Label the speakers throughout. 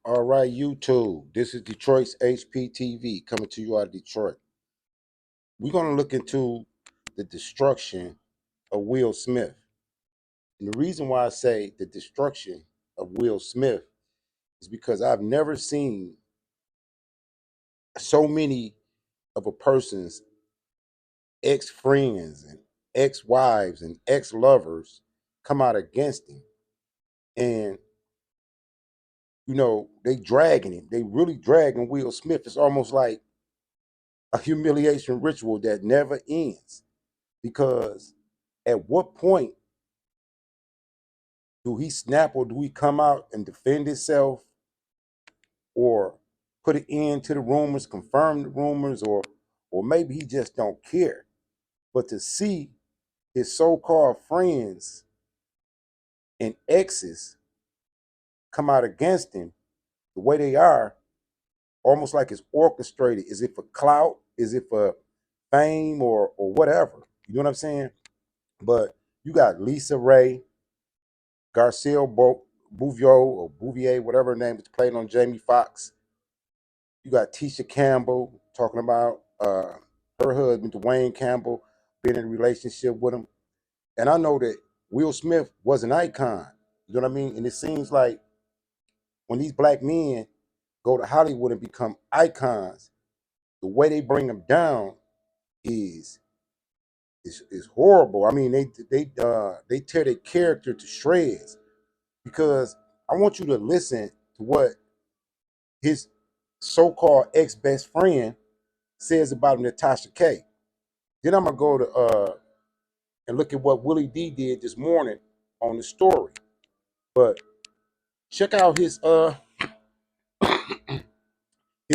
Speaker 1: All right, YouTube. This is Detroit's HPTV coming to you out of Detroit. We're going to look into the destruction of Will Smith. And the reason why I say the destruction of Will Smith is because I've never seen so many of a person's ex-friends and ex-wives and ex-lovers come out against him. And, they dragging him. They really dragging Will Smith. It's almost like a humiliation ritual that never ends. Because at what point do he snap, or do he come out and defend himself, or put an end to the rumors, confirm the rumors, or maybe he just don't care? But to see his so-called friends and exes come out against him the way they are, almost like it's orchestrated. Is it for clout? Is it for fame, or whatever? You know what I'm saying? But you got Lisa Ray, Garcia Bouvier, or Bouvier, whatever her name is, playing on Jamie Foxx. You got Tisha Campbell talking about her husband, Dwayne Campbell, being in a relationship with him. And I know that Will Smith was an icon. You know what I mean? And it seems like when these black men go to Hollywood and become icons, the way they bring them down is is horrible. I mean, they tear their character to shreds. Because I want you to listen to what his so-called ex-best friend says about Natasha K. Then I'm gonna go to and look at what Willie D did this morning on the story. But check out his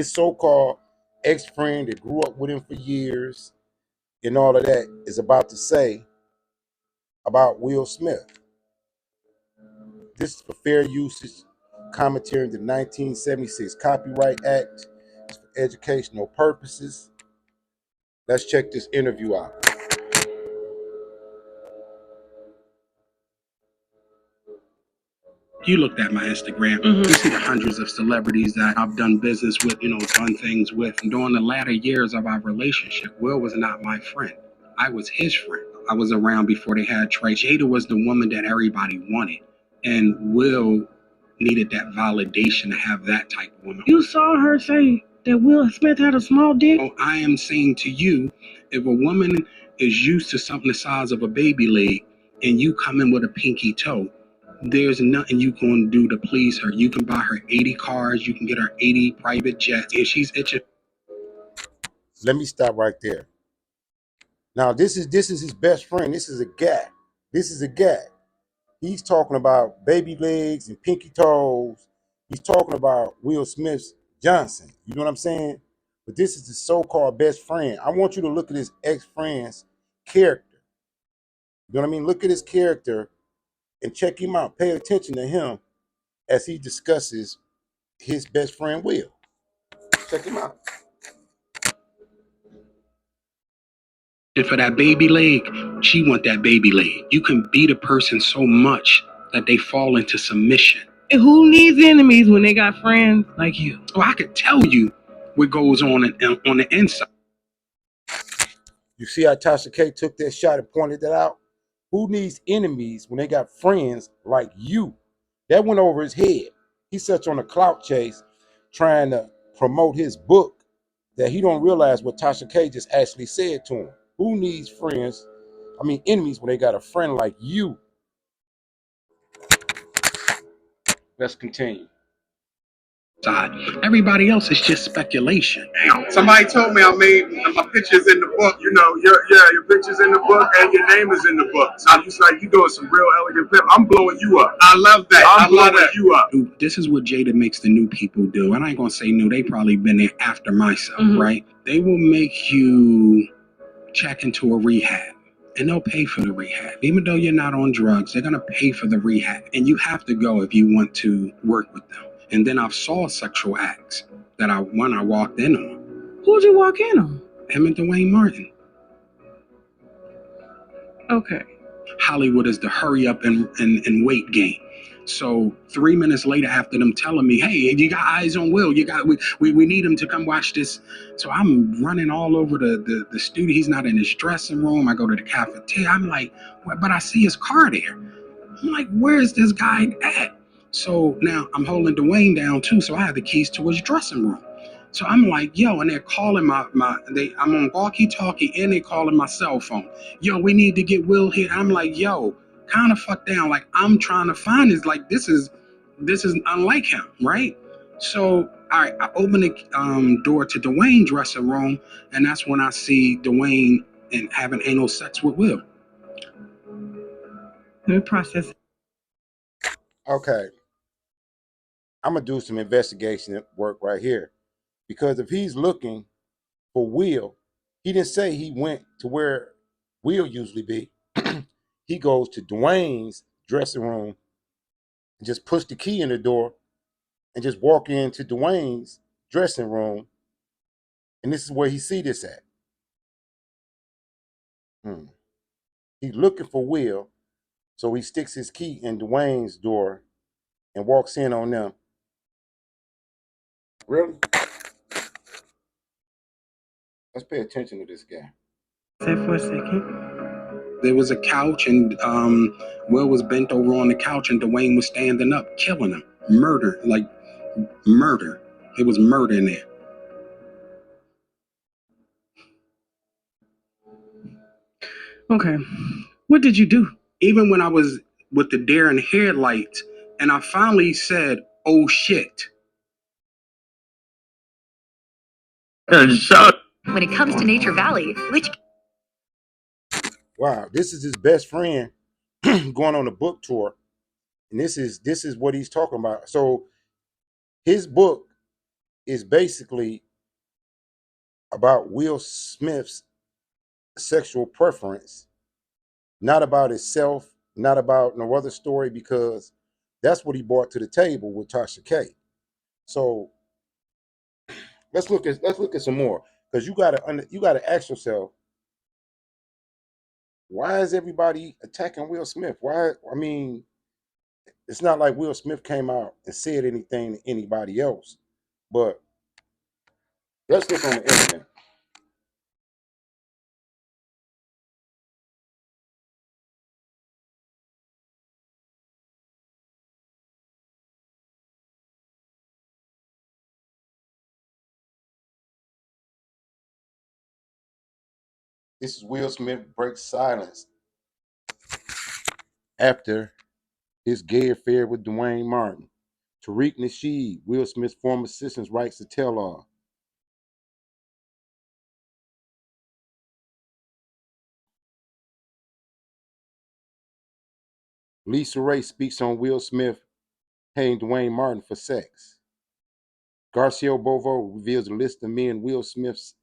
Speaker 1: so-called ex-friend that grew up with him for years and all of that is about to say about Will Smith. This is for fair usage commentary in the 1976 Copyright Act. It's for educational purposes. Let's check this interview out.
Speaker 2: You looked at my Instagram, you see the hundreds of celebrities that I've done business with, done things with. And during the latter years of our relationship, Will was not my friend. I was his friend. I was around before they had Trey. Jada was the woman that everybody wanted. And Will needed that validation to have that type of woman. You saw her say that Will Smith had a small dick? Oh, I am saying to you, if a woman is used to something the size of a baby leg and you come in with a pinky toe, there's nothing you can do to please her. You can buy her 80 cars, you can get her 80 private jets, and she's itching.
Speaker 1: Let me stop right there. Now, this is his best friend. This is a guy. This is a guy. He's talking about baby legs and pinky toes. He's talking about Will Smith's Johnson. You know what I'm saying? But this is his so-called best friend. I want you to look at his ex-friend's character. You know what I mean? Look at his character and check him out. Pay attention to him as he discusses his best friend Will. Check him out.
Speaker 2: And for that baby leg, she want that baby leg. You can beat a person so much that they fall into submission. And who needs enemies when they got friends like you? Oh, I could tell you what goes on the inside.
Speaker 1: You see how Tasha K took that shot and pointed that out? Who needs enemies when they got friends like you? That went over his head. He's such on a clout chase trying to promote his book that he don't realize what Tasha K just actually said to him. Who needs enemies when they got a friend like you? Let's continue.
Speaker 2: Everybody else is just speculation.
Speaker 3: Somebody told me I made my pictures in the book. Your pictures in the book and your name is in the book. So you doing some real elegant flip. I'm blowing you up. I love that. I'm blowing you up.
Speaker 2: This is what Jada makes the new people do. And I ain't gonna say new. They probably been there after myself, right? They will make you check into a rehab. And they'll pay for the rehab. Even though you're not on drugs, they're gonna pay for the rehab. And you have to go if you want to work with them. And then I saw sexual acts that I walked in on. Who'd you walk in on? Him and Dwayne Martin. Okay. Hollywood is the hurry up and weight game. So 3 minutes later, after them telling me, "Hey, you got eyes on Will? We need him to come watch this." So I'm running all over the studio. He's not in his dressing room. I go to the cafeteria. I'm like, well, but I see his car there. I'm like, where is this guy at? So now I'm holding Dwayne down too. So I have the keys to his dressing room. So I'm like, yo, and they're calling I'm on walkie-talkie and they calling my cell phone. Yo, we need to get Will here. I'm like, yo, kind of fuck down. Like I'm trying to find this. Like this is unlike him, right? So I open the door to Dwayne's dressing room, and that's when I see Dwayne and having anal sex with Will. Let me process.
Speaker 1: Okay, I'm gonna do some investigation work right here because if he's looking for Will, he didn't say he went to where Will usually be. He goes to Dwayne's dressing room and just push the key in the door and just walk into Dwayne's dressing room, and this is where he see this at. Hmm. He's looking for Will, so he sticks his key in Dwayne's door and walks in on them. Really? Let's pay attention to this guy.
Speaker 2: Say for a second. There was a couch, and Will was bent over on the couch, and Dwayne was standing up, killing him. Murder, like murder. It was murder in there. Okay, what did you do? Even when I was with the deer and headlights, and I finally said, "Oh shit."
Speaker 1: When it comes to Nature Valley, which wow, this is his best friend going on a book tour, and this is what he's talking about. So his book is basically about Will Smith's sexual preference, not about himself, not about no other story, because that's what he brought to the table with Tasha K. So let's look at some more, because you gotta ask yourself, why is everybody attacking Will Smith? Why? I mean, it's not like Will Smith came out and said anything to anybody else, but let's look on the internet. This is Will Smith breaks silence after his gay affair with Dwayne Martin. Tariq Nasheed, Will Smith's former assistant, writes the tell-all. Lisa Ray speaks on Will Smith paying Dwayne Martin for sex. Garcia Bovo reveals a list of men Will Smith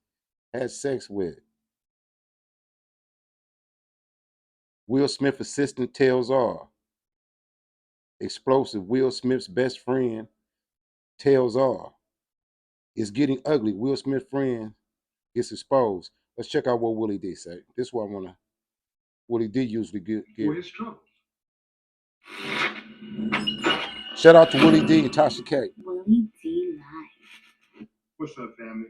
Speaker 1: had sex with. Will Smith assistant tells all. Explosive, Will Smith's best friend tells all. It's getting ugly. Will Smith friend gets exposed. Let's check out what Willie D say. This is what I want to. Willie D usually give.
Speaker 3: For his trouble.
Speaker 1: Shout out to Willie D and Tasha K.
Speaker 4: Willie D Live.
Speaker 3: What's up, family?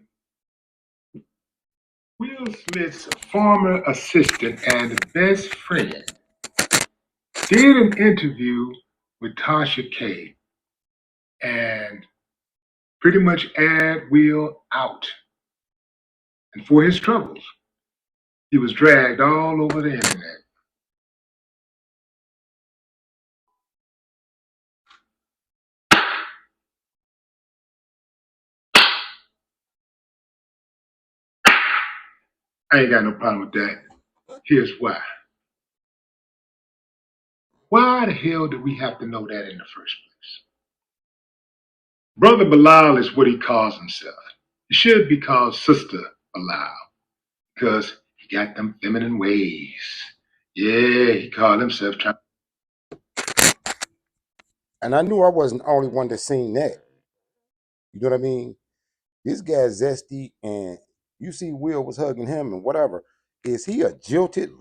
Speaker 3: Will Smith's former assistant and best friend did an interview with Tasha K and pretty much aired Will out. And for his troubles, he was dragged all over the internet. I ain't got no problem with that. Here's why. Why the hell do we have to know that in the first place? Brother Bilal is what he calls himself. He should be called Sister Bilal because he got them feminine ways. Yeah, he called himself trying.
Speaker 1: And I knew I wasn't the only one that seen that. You know what I mean? This guy's zesty, and you see Will was hugging him and whatever. Is he a jilted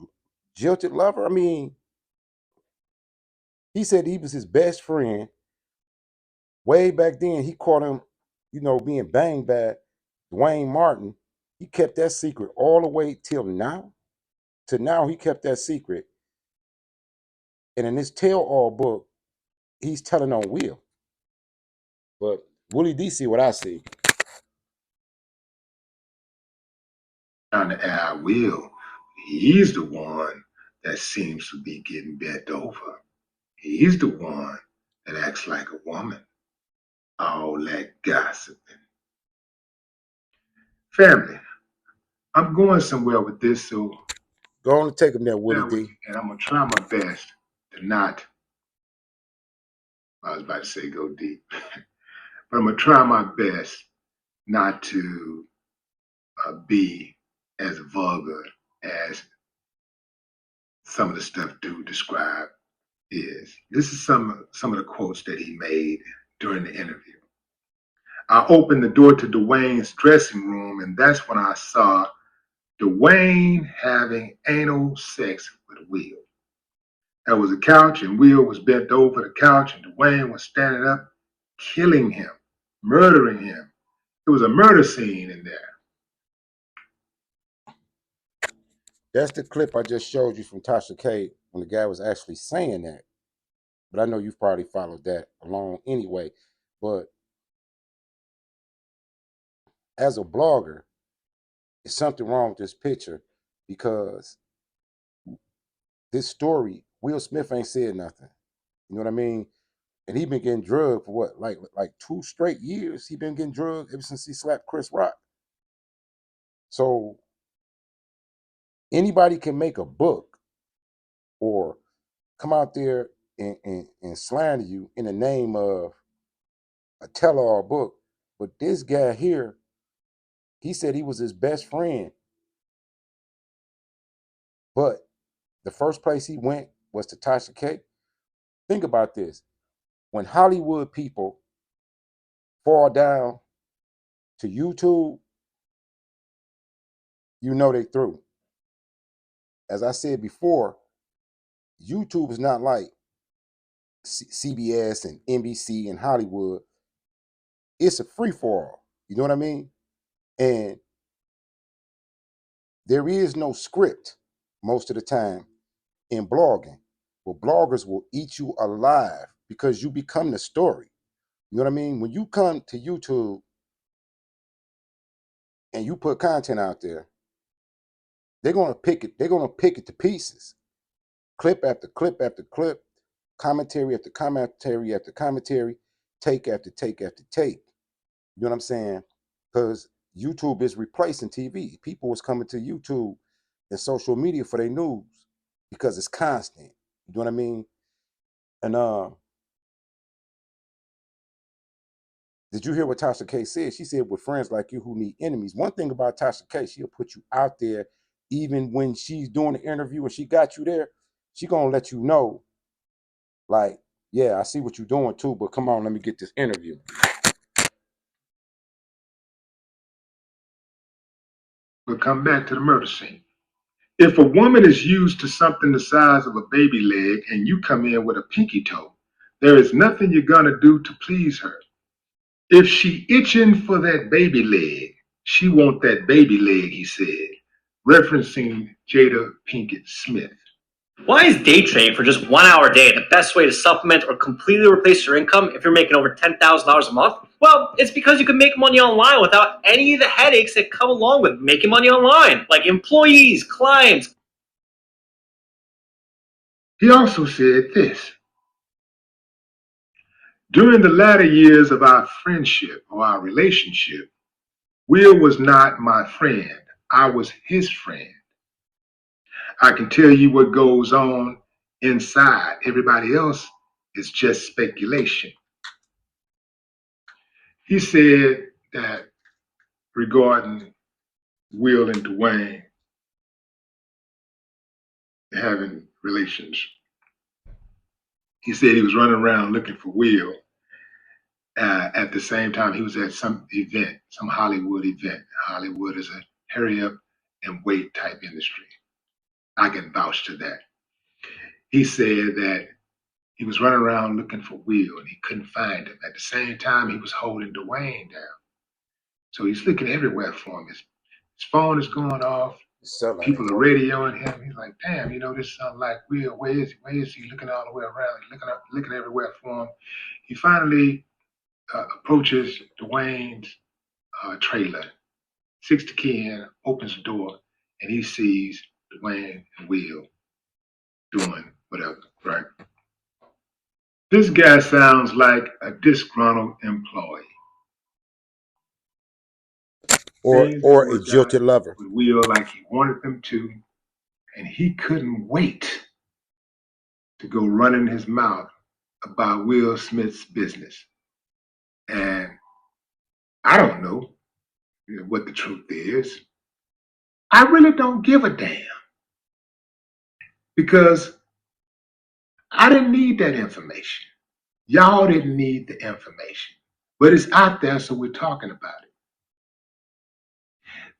Speaker 1: lover? I mean, He said he was his best friend way back then. He caught him, being banged by Dwayne Martin. He kept that secret all the way till now. To now, he kept that secret. And in this tell-all book, he's telling on Will. But Willie D see what I see.
Speaker 3: On the air, Will, he's the one that seems to be getting bent over. He's the one that acts like a woman. All that gossiping. Family, I'm going somewhere with this, so
Speaker 1: Go on and take him there, Willie
Speaker 3: bear with
Speaker 1: D.
Speaker 3: me. And I'm going to try my best to not, I was about to say go deep, but I'm going to try my best not to be as vulgar as some of the stuff Dude described is. This is some of the quotes that he made during the interview. I opened the door to Dwayne's dressing room, and that's when I saw Dwayne having anal sex with Will. There was a couch, and Will was bent over the couch, and Dwayne was standing up, killing him, murdering him. It was a murder scene in there.
Speaker 1: That's the clip I just showed you from Tasha K when the guy was actually saying that. But I know you've probably followed that along anyway. But as a blogger, there's something wrong with this picture because this story, Will Smith ain't said nothing. You know what I mean? And he been getting drugged for what, like 2 straight years. He been getting drugged ever since he slapped Chris Rock. So anybody can make a book or come out there and slander you in the name of a tell-all book. But this guy here, he said he was his best friend. But the first place he went was to Tasha K. Think about this. When Hollywood people fall down to YouTube, you know they through. As I said before, YouTube is not like CBS and NBC and Hollywood. It's a free for all. You know what I mean? And there is no script most of the time in blogging. Well, bloggers will eat you alive because you become the story. You know what I mean? When you come to YouTube and you put content out there, they're gonna pick it. They're gonna pick it to pieces, clip after clip after clip, commentary after commentary after commentary, take after take after take. You know what I'm saying? Because YouTube is replacing TV. People was coming to YouTube and social media for their news because it's constant. You know what I mean? And did you hear what Tasha K said? She said, with friends like you who need enemies. One thing about Tasha K, she'll put you out there even when she's doing the interview and she got you there, she gonna let you know, like, yeah, I see what you're doing too, but come on, let me get this interview.
Speaker 3: We'll come back to the murder scene. If a woman is used to something the size of a baby leg and you come in with a pinky toe, there is nothing you're gonna do to please her. If she itching for that baby leg, she want that baby leg, he said, referencing Jada Pinkett Smith.
Speaker 5: Why is day trading for just 1 hour a day the best way to supplement or completely replace your income if you're making over $10,000 a month? Well, it's because you can make money online without any of the headaches that come along with making money online, like employees, clients.
Speaker 3: He also said this: during the latter years of our friendship or our relationship, Will was not my friend. I was his friend. I can tell you what goes on inside. Everybody else is just speculation. He said that regarding Will and Dwayne having relations, he said he was running around looking for Will at the same time he was at some event, some Hollywood event. Hollywood is a hurry up and wait type industry. I can vouch to that. He said that He was running around looking for Will, and he couldn't find him. At the same time, he was holding Dwayne down. So he's looking everywhere for him. His phone is going off. People are radioing him. He's like, damn, this sounds like Will. Where is he? Where is he? Looking all the way around. He's looking everywhere for him. He finally approaches Dwayne's trailer, sticks the key in, opens the door, and he sees Dwayne and Will doing whatever, right? This guy sounds like a disgruntled employee.
Speaker 1: Or a jilted lover.
Speaker 3: With Will like he wanted them to, and he couldn't wait to go running his mouth about Will Smith's business. And I don't know what the truth is. I really don't give a damn, because I didn't need that information. Y'all didn't need the information, but it's out there, so we're talking about it.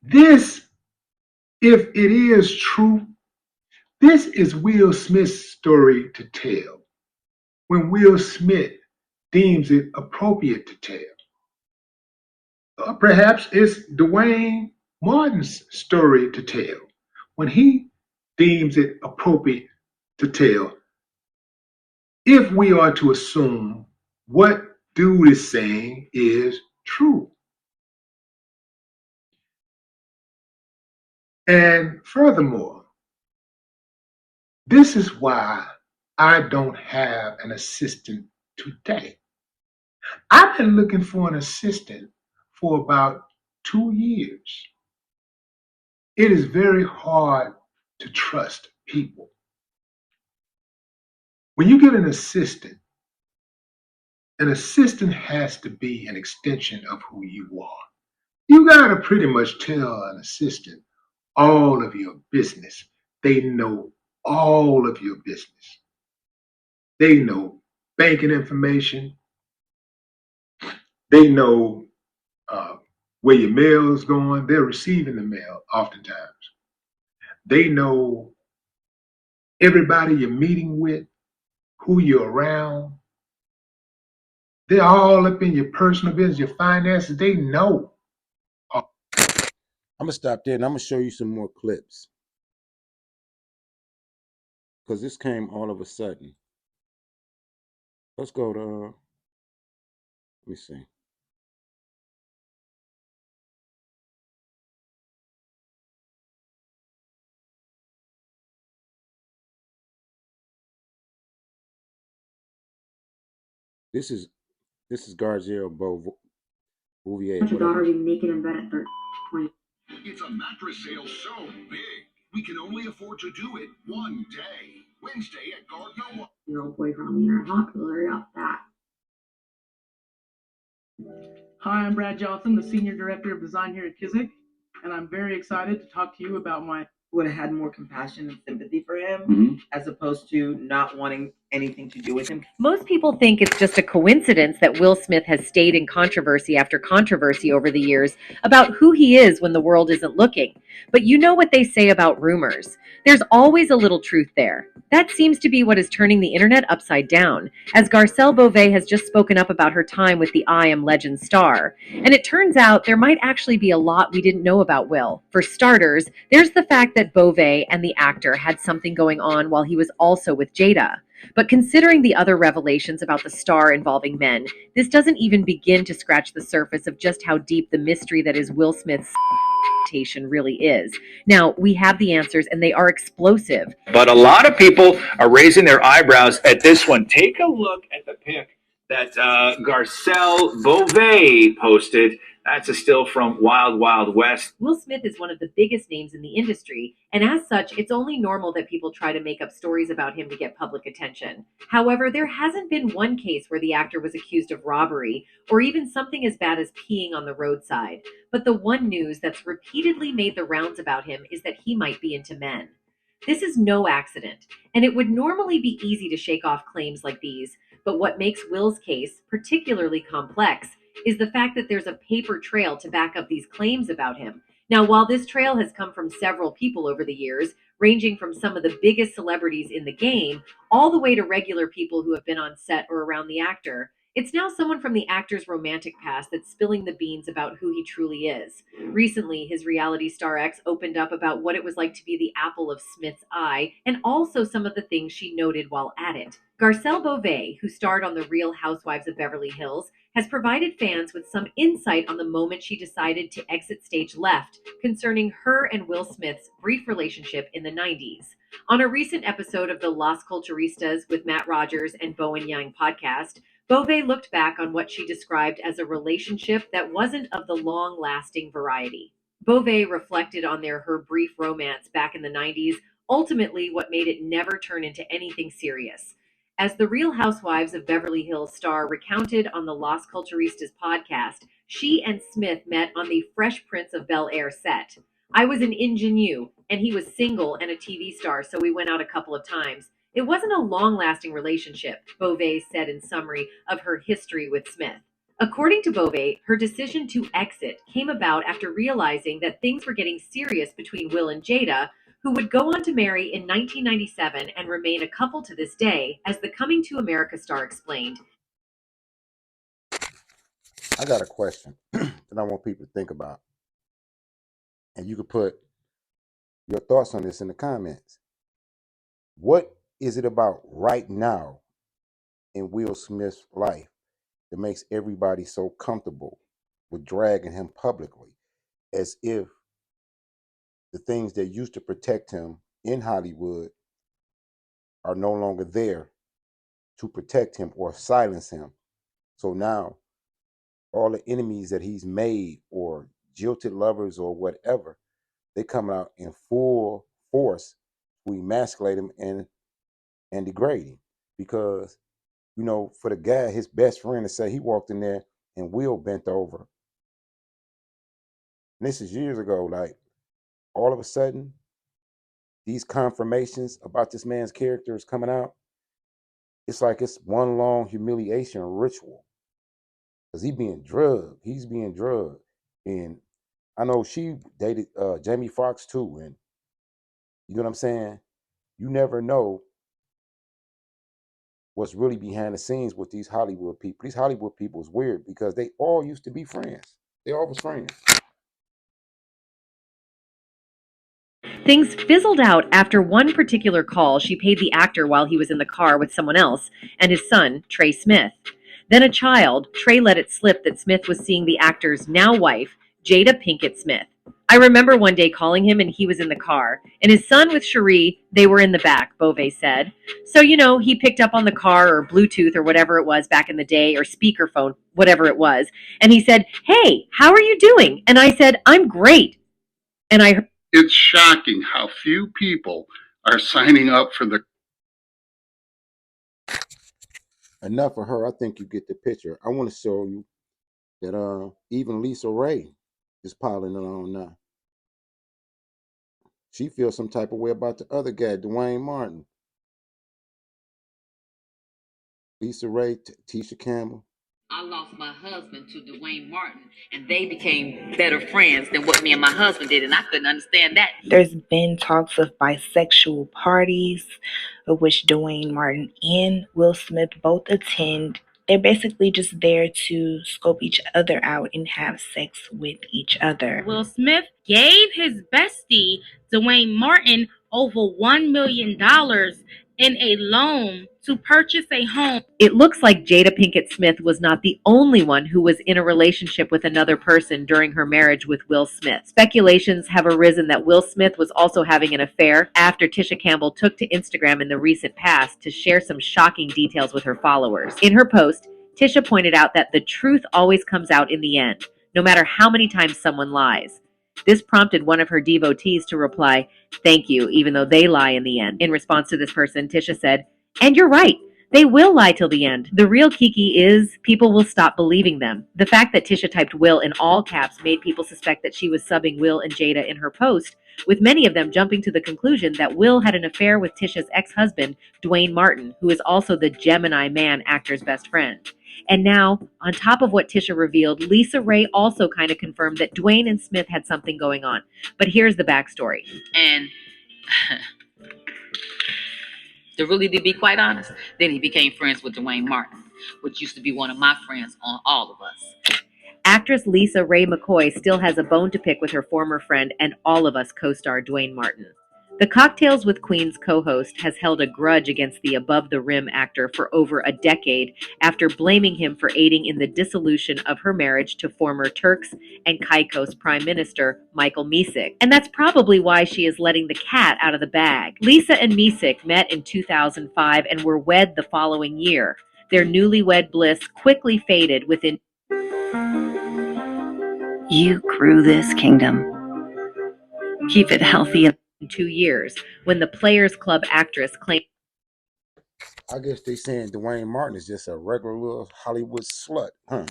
Speaker 3: This, if it is true, this is Will Smith's story to tell when Will Smith deems it appropriate to tell. Or perhaps it's Dwayne Martin's story to tell when he deems it appropriate to tell, if we are to assume what dude is saying is true. And furthermore, this is why I don't have an assistant today. I've been looking for an assistant for about 2 years. It is very hard to trust people. When you get an assistant has to be an extension of who you are. You got to pretty much tell an assistant all of your business. They know all of your business. They know banking information. They know where your mail is going. They're receiving the mail oftentimes. They know everybody you're meeting with, who you're around. They're all up in your personal business, your finances. They know.
Speaker 1: I'm going to stop there and I'm going to show you some more clips, because this came all of a sudden. Let's go to, let me see. This is Gargiel Bouvier.
Speaker 4: Your daughter being naked in bed at 20.
Speaker 6: It's a mattress sale so big, we can only afford to do it one day. Wednesday at Gardner.
Speaker 4: Your old boyfriend on the internet popular off that.
Speaker 7: Hi, I'm Brad Johnson, the Senior Director of Design here at Kizik, and I'm very excited to talk to you about my...
Speaker 8: Would have had more compassion and sympathy for him, as opposed to not wanting anything to do with him.
Speaker 9: Most people think it's just a coincidence that Will Smith has stayed in controversy after controversy over the years about who he is when the world isn't looking. But you know what they say about rumors. There's always a little truth there. That seems to be what is turning the internet upside down, as Garcelle Beauvais has just spoken up about her time with the I Am Legend star. And it turns out there might actually be a lot we didn't know about Will. For starters, there's the fact that Beauvais and the actor had something going on while he was also with Jada. But considering the other revelations about the star involving men, this doesn't even begin to scratch the surface of just how deep the mystery that is Will Smith's really is. Now, we have the answers and they are explosive.
Speaker 10: But a lot of people are raising their eyebrows at this one. Take a look at the pic that Garcelle Beauvais posted. That's a still from Wild Wild West.
Speaker 9: Will Smith is one of the biggest names in the industry, and as such, it's only normal that people try to make up stories about him to get public attention. However, there hasn't been one case where the actor was accused of robbery, or even something as bad as peeing on the roadside. But the one news that's repeatedly made the rounds about him is that he might be into men. This is no accident, and it would normally be easy to shake off claims like these, but what makes Will's case particularly complex is the fact that there's a paper trail to back up these claims about him. Now, while this trail has come from several people over the years, ranging from some of the biggest celebrities in the game all the way to regular people who have been on set or around the actor. It's now someone from the actor's romantic past that's spilling the beans about who he truly is. Recently, his reality star ex opened up about what it was like to be the apple of Smith's eye and also some of the things she noted while at it. Garcelle Beauvais, who starred on The Real Housewives of Beverly Hills, has provided fans with some insight on the moment she decided to exit stage left concerning her and Will Smith's brief relationship in the 90s. On a recent episode of the Las Culturistas with Matt Rogers and Bowen Yang podcast, Beauvais looked back on what she described as a relationship that wasn't of the long-lasting variety. Beauvais reflected on her brief romance back in the 90s, ultimately what made it never turn into anything serious. As the Real Housewives of Beverly Hills star recounted on the Las Culturistas podcast, she and Smith met on the Fresh Prince of Bel-Air set. I was an ingenue, and he was single and a TV star, so we went out a couple of times. It wasn't a long-lasting relationship, Beauvais said in summary of her history with Smith. According to Beauvais, her decision to exit came about after realizing that things were getting serious between Will and Jada, who would go on to marry in 1997 and remain a couple to this day, as the Coming to America star explained.
Speaker 1: I got a question that I want people to think about. And you could put your thoughts on this in the comments. What is it about right now in Will Smith's life that makes everybody so comfortable with dragging him publicly, as if the things that used to protect him in Hollywood are no longer there to protect him or silence him? So now all the enemies that he's made, or jilted lovers or whatever, they come out in full force to emasculate him and degrade him. Because, for the guy, his best friend, to say he walked in there and Will bent over. And this is years ago. Like, all of a sudden, these confirmations about this man's character is coming out. It's like it's one long humiliation ritual. Because he's being drugged. And I know she dated Jamie Foxx too. And you know what I'm saying? You never know what's really behind the scenes with these Hollywood people. These Hollywood people is weird because they all used to be friends. They all was friends.
Speaker 9: Things fizzled out after one particular call she paid the actor while he was in the car with someone else and his son, Trey Smith. Then a child, Trey let it slip that Smith was seeing the actor's now wife, Jada Pinkett Smith. I remember one day calling him and he was in the car, and his son with Cherie, they were in the back, Beauvais said. So, he picked up on the car or Bluetooth or whatever it was back in the day, or speakerphone, whatever it was, and he said, "Hey, how are you doing?" And I said, "I'm great." And
Speaker 3: It's shocking how few people are signing up for the.
Speaker 1: Enough of her. I think you get the picture. I want to show you that even Lisa Ray is piling it on now. She feels some type of way about the other guy, Dwayne Martin. Lisa Ray, Tisha Campbell.
Speaker 11: I lost my husband to Dwayne Martin, and they became better friends than what me and my husband did, and I couldn't understand that.
Speaker 12: There's been talks of bisexual parties, of which Dwayne Martin and Will Smith both attend. They're basically just there to scope each other out and have sex with each other.
Speaker 13: Will Smith gave his bestie, Dwayne Martin, over $1 million in a loan to purchase a home.
Speaker 9: It looks like Jada Pinkett Smith was not the only one who was in a relationship with another person during her marriage with Will Smith. Speculations have arisen that Will Smith was also having an affair after Tisha Campbell took to Instagram in the recent past to share some shocking details with her followers. In her post, Tisha pointed out that the truth always comes out in the end, no matter how many times someone lies. This prompted one of her devotees to reply, "Thank you, even though they lie in the end." In response to this person, Tisha said, "And you're right. They will lie till the end. The real kiki is people will stop believing them." The fact that Tisha typed Will in all caps made people suspect that she was subbing Will and Jada in her post, with many of them jumping to the conclusion that Will had an affair with Tisha's ex-husband, Dwayne Martin, who is also the Gemini Man actor's best friend. And now, on top of what Tisha revealed, Lisa Ray also kind of confirmed that Dwayne and Smith had something going on. But here's the backstory.
Speaker 11: And To really to be quite honest, then he became friends with Dwayne Martin, which used to be one of my friends on All of Us.
Speaker 9: Actress Lisa Ray McCoy still has a bone to pick with her former friend and All of Us co-star Dwayne Martin. The Cocktails with Queens co-host has held a grudge against the above-the-rim actor for over a decade after blaming him for aiding in the dissolution of her marriage to former Turks and Caicos Prime Minister Michael Misick. And that's probably why she is letting the cat out of the bag. Lisa and Misick met in 2005 and were wed the following year. Their newlywed bliss quickly faded within. You grew this kingdom. Keep it healthy in 2 years, when the Players Club actress claimed
Speaker 1: I guess they saying Dwayne Martin is just a regular little Hollywood slut, huh?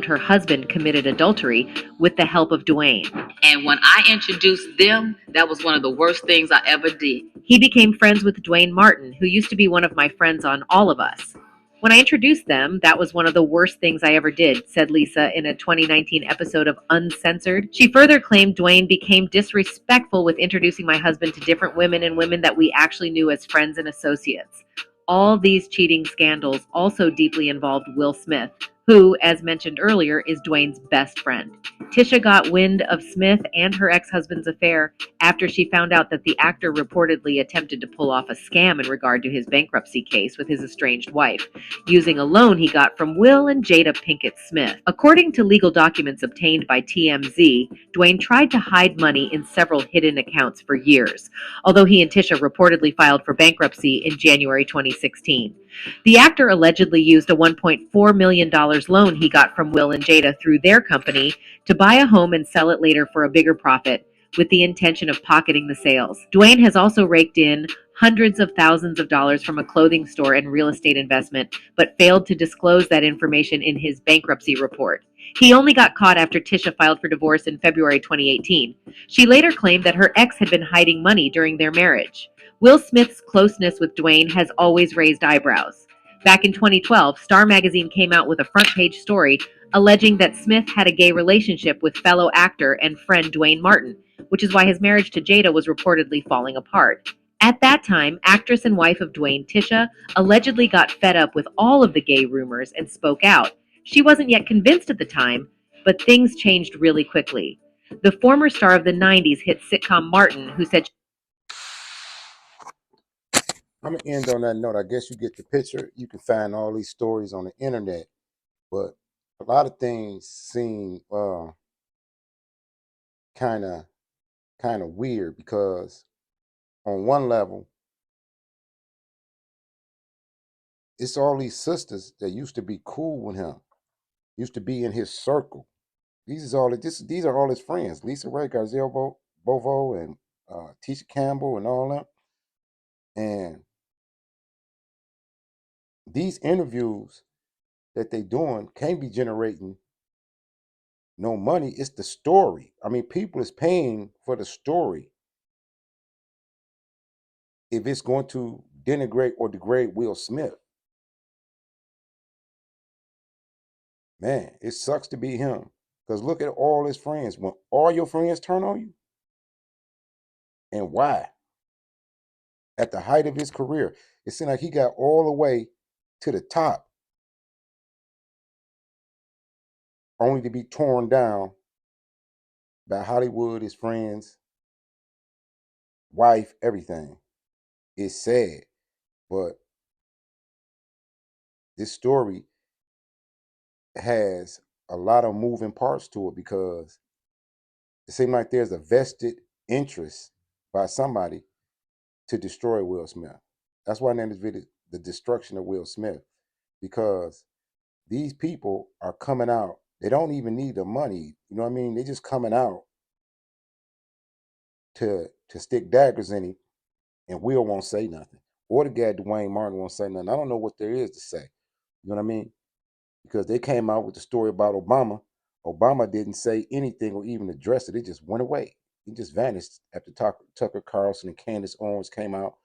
Speaker 9: her husband committed adultery with the help of Dwayne.
Speaker 11: And when I introduced them, that was one of the worst things I ever did.
Speaker 9: He became friends with Dwayne Martin, who used to be one of my friends on All of Us. When I introduced them, that was one of the worst things I ever did, said Lisa in a 2019 episode of Uncensored. She further claimed Dwayne became disrespectful with introducing my husband to different women and women that we actually knew as friends and associates. All these cheating scandals also deeply involved Will Smith, who, as mentioned earlier, is Dwayne's best friend. Tisha got wind of Smith and her ex-husband's affair after she found out that the actor reportedly attempted to pull off a scam in regard to his bankruptcy case with his estranged wife, using a loan he got from Will and Jada Pinkett Smith. According to legal documents obtained by TMZ, Dwayne tried to hide money in several hidden accounts for years, although he and Tisha reportedly filed for bankruptcy in January 2016. The actor allegedly used a $1.4 million loan he got from Will and Jada through their company to buy a home and sell it later for a bigger profit, with the intention of pocketing the sales. Dwayne has also raked in hundreds of thousands of dollars from a clothing store and real estate investment, but failed to disclose that information in his bankruptcy report. He only got caught after Tisha filed for divorce in February 2018. She later claimed that her ex had been hiding money during their marriage. Will Smith's closeness with Dwayne has always raised eyebrows. Back in 2012, Star Magazine came out with a front page story alleging that Smith had a gay relationship with fellow actor and friend Dwayne Martin, which is why his marriage to Jada was reportedly falling apart. At that time, actress and wife of Dwayne, Tisha, allegedly got fed up with all of the gay rumors and spoke out. She wasn't yet convinced at the time, but things changed really quickly. The former star of the 90s hit sitcom Martin, who said,
Speaker 1: I'm gonna end on that note. I guess you get the picture. You can find all these stories on the internet, but a lot of things seem kind of weird because on one level, it's all these sisters that used to be cool with him, used to be in his circle. These are all his friends. Lisa Ray Garzel Bovo and Tisha Campbell and all that. And these interviews that they doing can't be generating no money. It's the story. I mean, people is paying for the story. If it's going to denigrate or degrade Will Smith, man, it sucks to be him. Because look at all his friends. When all your friends turn on you, and why? At the height of his career, it seemed like he got all the way to the top, only to be torn down by Hollywood, his friends, wife, everything. It's sad, but this story has a lot of moving parts to it because it seems like there's a vested interest by somebody to destroy Will Smith. That's why I named this video The Destruction of Will Smith, because these people are coming out. They don't even need the money. You know what I mean? They're just coming out to stick daggers in him, and Will won't say nothing. Or the guy Dwayne Martin won't say nothing. I don't know what there is to say. You know what I mean? Because they came out with the story about Obama. Obama didn't say anything or even address it. It just went away. He just vanished after Tucker Carlson and Candace Owens came out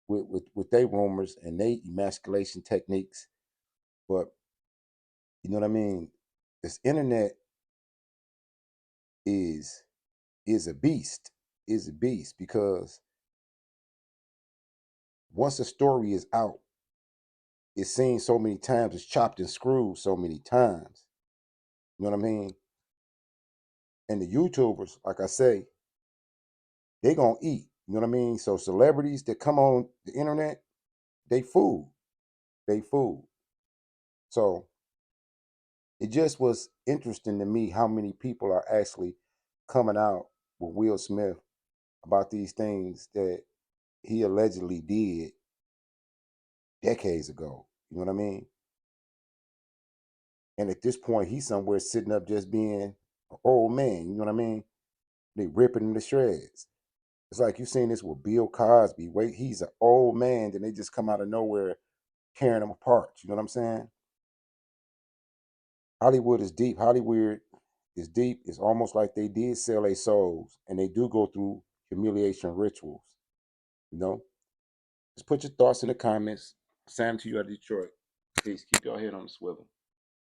Speaker 1: with their rumors and their emasculation techniques. But you know what I mean? This internet is a beast. Is a beast because once a story is out, it's seen so many times, it's chopped and screwed so many times. You know what I mean? And the YouTubers, like I say, they gonna eat. You know what I mean? So celebrities that come on the internet, they food. They food. So it just was interesting to me how many people are actually coming out with Will Smith about these things that he allegedly did decades ago. You know what I mean? And at this point, he's somewhere sitting up just being an old man. You know what I mean? They ripping him to shreds. It's like you seen this with Bill Cosby. Wait, he's an old man, then they just come out of nowhere tearing him apart. You know what I'm saying? Hollywood is deep. Hollywood is deep. It's almost like they did sell their souls, and they do go through humiliation rituals. You know? Just put your thoughts in the comments. Sam to you out of Detroit. Peace. Keep your head on the swivel.